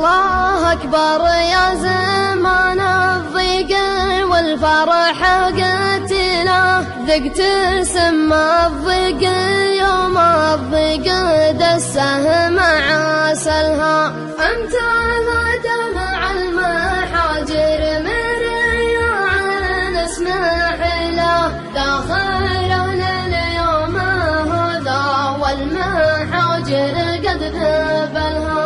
الله أكبر يا زمان الضيق والفرح قتله، ذقت سم الضيق يوم الضيق دسه مع سلها. أنت لا دمع المحاجر مريان اسمح له، ذا خير لليوم هذا والمحاجر قد ذبلها.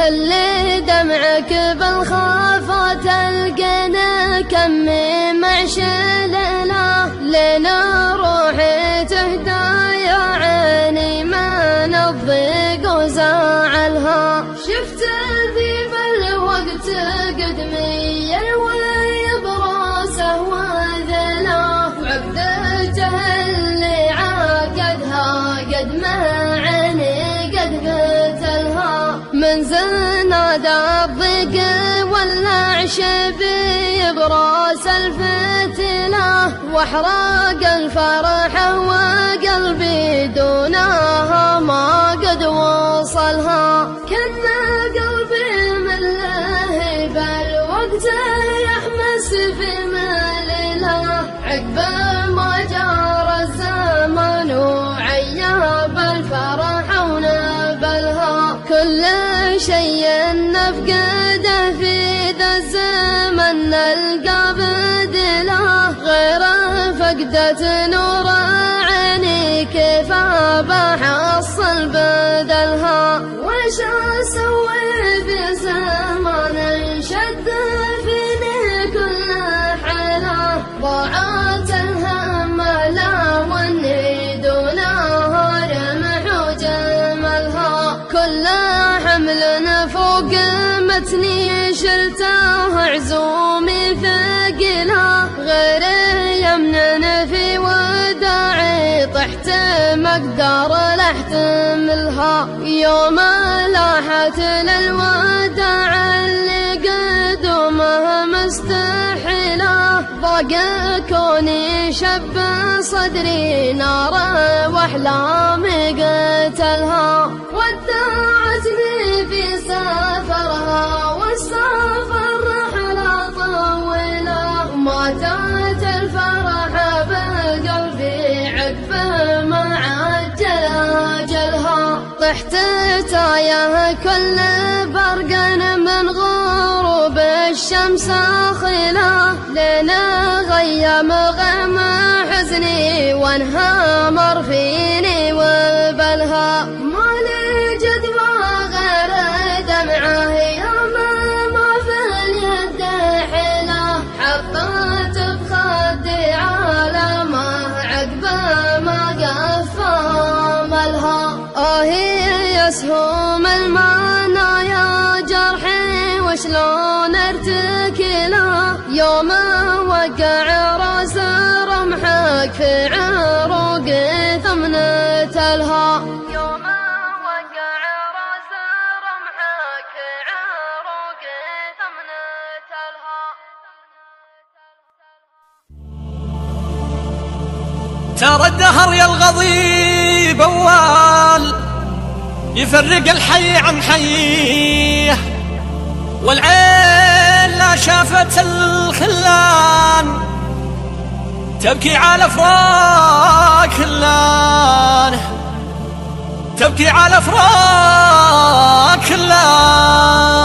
اللي دمعك بالخافات القنا كمي معشلنا، لنا روحي تهدى يا عيني من الضيق وزعلها. شفت ذيب الوقت قدمي ويبراسه وذله، وعقدته اللي عقدها قد ما عيني قد قتلها. من زناد الضيق والنعش بيبراس الفتلة، واحرق الفرح وقلبي دونها ما قد وصلها. كنا قلبي من لهيب الوقت يحمس في ملله، عقب ما جار الزمن وعياب الفرح ونبلها. كل شيء نفقده في ذا الزمن نلقى بدله، غير فقدة نور عيني كيف بحصل بدلها. وش اسوي في زمان شد فيني كل حلا، ضاعت الهم لا واني دونها رمح وجملها. كل حمل فوق متني شلته عزومي ثقلها، غير يمنن في وداعي طحت مقدار لاحتملها. يوم لاحت للوداع اللي قدومه مستحيله، ضاق كوني شب صدري نار واحلامي قتلها. ودعتني في سفرها والسفر رحلة طويلة، ماتت الفرح بقلبي عقب ما عجل أجلها. طحت تايه كل برق من غروب الشمس خلا، لينا غيم غم حزني وانهمر فيني وبلها. مالي جدوى غير دمعه يوم ما في اليد حيله، حطت بخدي علامه عقب ما قفى ملها. يسهم المنايا جرحي وشلون ارتكله، يوم وقع راس رمحك في عروقي ثمن تلها. يوم وقع راس رمحك في عروقي ثمن تلها. ترى الدهر يا الغضيب أول يفرق الحي عن حيه، والعين لا شافت الخلان تبكي على فراق خلان، تبكي على فراق خلان.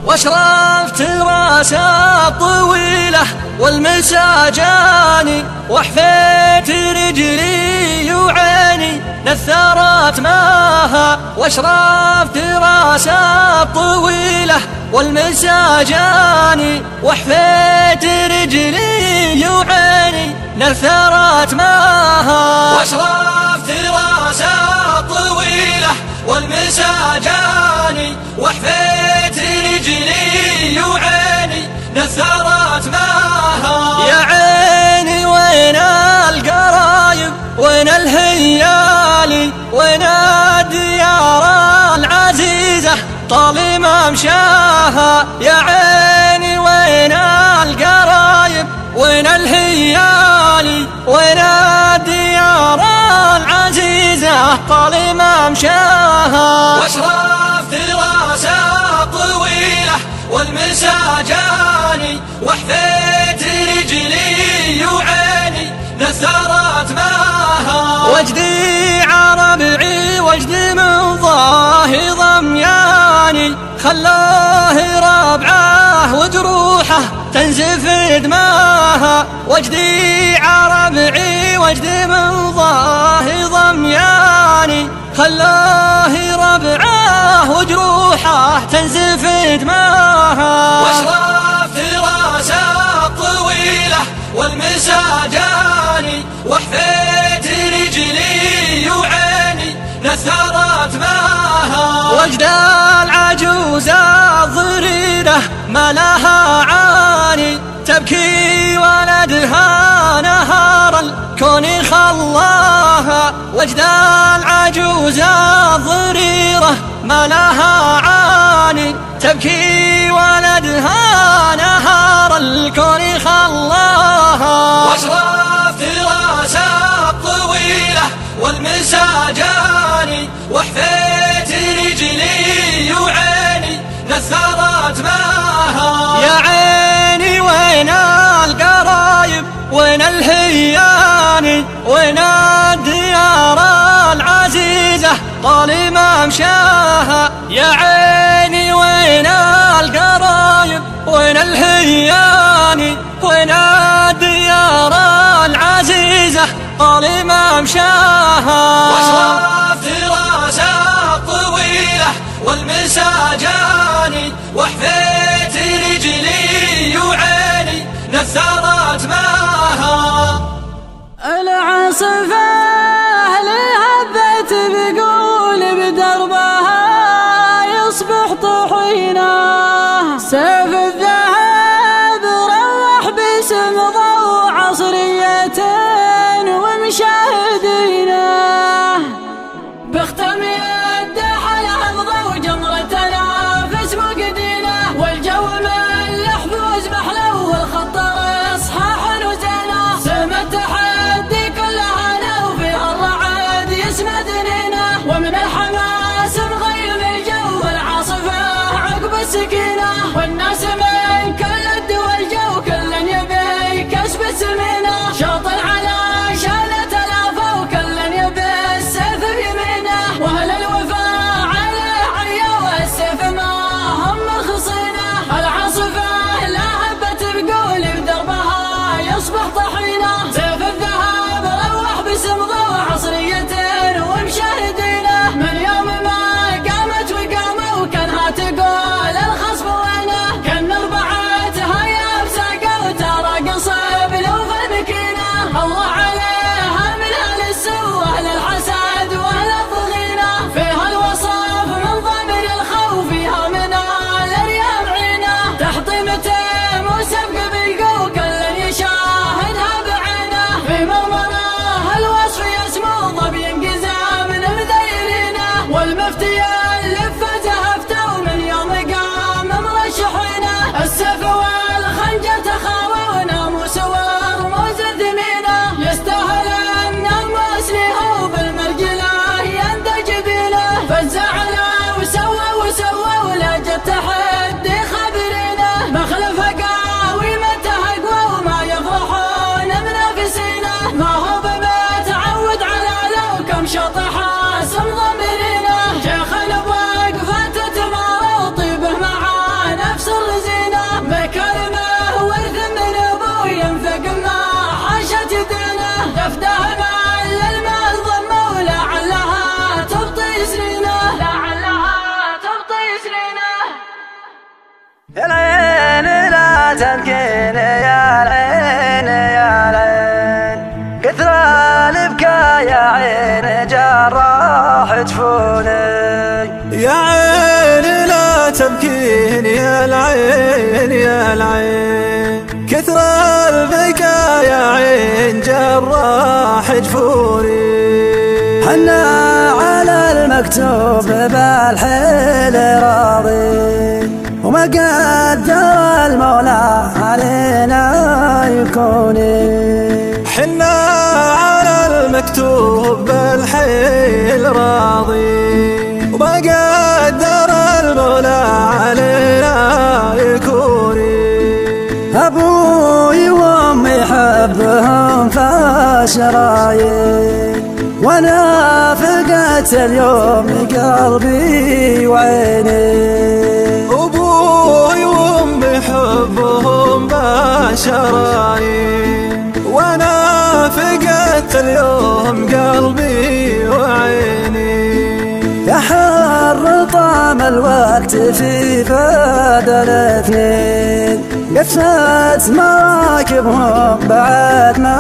واشرفت راسها طويله والمسا جاني، وحفيت رجلي وعيني نثرت ماها. واشرفت راسها طويله والمسا جاني، وحفيت رجلي وعيني نثرت ماها. واشرفت راسها طويله والمسا جاني، وحفيت رجلي وعيني نثرت ماها. يا عيني وين القرايب وين الهيالي وين الديار العزيزة طال ما مشاها. يا عيني وين القرايب وين الهيالي وين الديار العزيزة طال ما مشاها. واشرفت والمسا جاني وحفيت رجلي وعيني نثرت ماها. وجدي عربعي وجدي من ضاه ضمياني خلاه ربعه وجروحه تنزف دماها. وجدي عربعي وجدي من ضاه ضمياني خلاه ربعه وجروحه تنزف دماها. واشرفت راسه الطويله والمسا جاني وحفيت رجلي وعيني نثرت ماها. وجد العجوز الضريره ما لها عاني تبكي ولدها نهار الكون خلاها. وجد العجوز الضريره ما لها عاني تبكي ولدها نهار الكون خلاها. واشرفت راسه الطويله والمسا جاني وحفيت رجلي وعيني نثرت ماها. يا عيني وين القرايب وين الهياني وين الديار العزيزة طال ما مشاها. يا عيني وين القرايب وين الهياني وين الديار العزيزة طال ما مشاها. واشرفت راسه الطويلة والمسا جاني وحفيت رجلي وعيني نثرت ماها. العاصفة اللي هبت بقول بدربها يصبح طحينه. سيف الذهب روح باسم ضوء عصرية ومشاهدينه. بختم يده على حفظه وجمرتنا في اسم قدينه. والجو ملح فوز محلو والخط اصحاح وزينه. سلم التحدي كلها انا وفيها الرعد يسندنينا. ومن الحماس مغيم الجو العاصفه عقب السكينه. والناس من كل الدول جو كل يبي كسب السمينه. شاطر على شانة الافه وكل يبي السيف بيمينه. واهل الوفاء عليه عيا والسيف ما هم الخصينه. العاصفه لا هبت بقول بدربها يصبح طحينه. سيف الذهب روح باسم ضوء عصرية ومشاهدينه. من يوم ما قامت وقاموا وكانها تقول الخصم وينه. كان ربعتها يا بساقه وترى قصب لو في المكينه. الله عليها من اهل السوء اهل الحسد واهل الضغينه. فيها الوصف من ضمن الخوف فيها من الاريام عينه. تحطيمته وسبق بالقو كل يشاهدها بعينه. في مرمره الوصف يسمو ضبي انقزام من مديرينه. والمفتي اللفه هفته ومن يوم قام مرشحينه. السيف والخنجر تخاوى وناموس ورموز الذمينه. يستاهل ان نرمس له بالمرجله يندج بينه. فزعنا وسوى ولا جت تحدي خبرينه. مخلف قاومته اقوى وما يفرحون منافسينه. ما هو بمتعود على لو كم شطحه ضميرينه. شيخ بوقفته تمارى وطيبه مع نفس الرزينه. بكلمه ورث من ابوه ينفق ما حاشت يدينه. دفده مال المال ضمه ولعلها تبطي سنينه. لعلها تبطي سنينه. يا العين لا تبكيني يا العين يا العين. كثر البكاء يا عين جراح جفوني. يا عين لا تبكيني يا العين يا العين. كثر البكاء يا عين جراح جفوني. حنا على المكتوب بالحيل راضي. وما قدر المولى علينا يكوني. حنا على المكتوب بالحيل راضي. وما قدر المولى علينا أبوي وأمي حبهم فاشراين، وأنا فقدت اليوم قلبي وعيني. أبوي وأمي حبهم باشراين، وأنا فقدت اليوم قلبي وعيني. يحر طعم الوقت في بدل اثنين، قفت مراكبهم بعد ما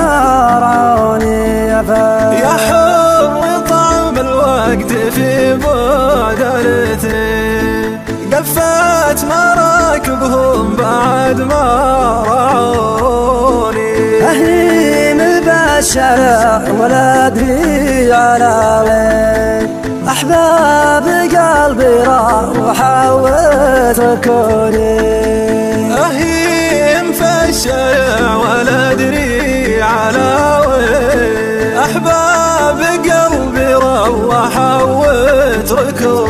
رعوني يا فهد. يحر طعم الوقت في بعد الاثنين، قفت مراكبهم بعد ما رعوني. أهيم بالشارع ولا أدري على وين، أحباب قلبي راحوا وتركوني. أهيم في الشارع ولا أدري على وين، أحباب قلبي روحوا وتركوني.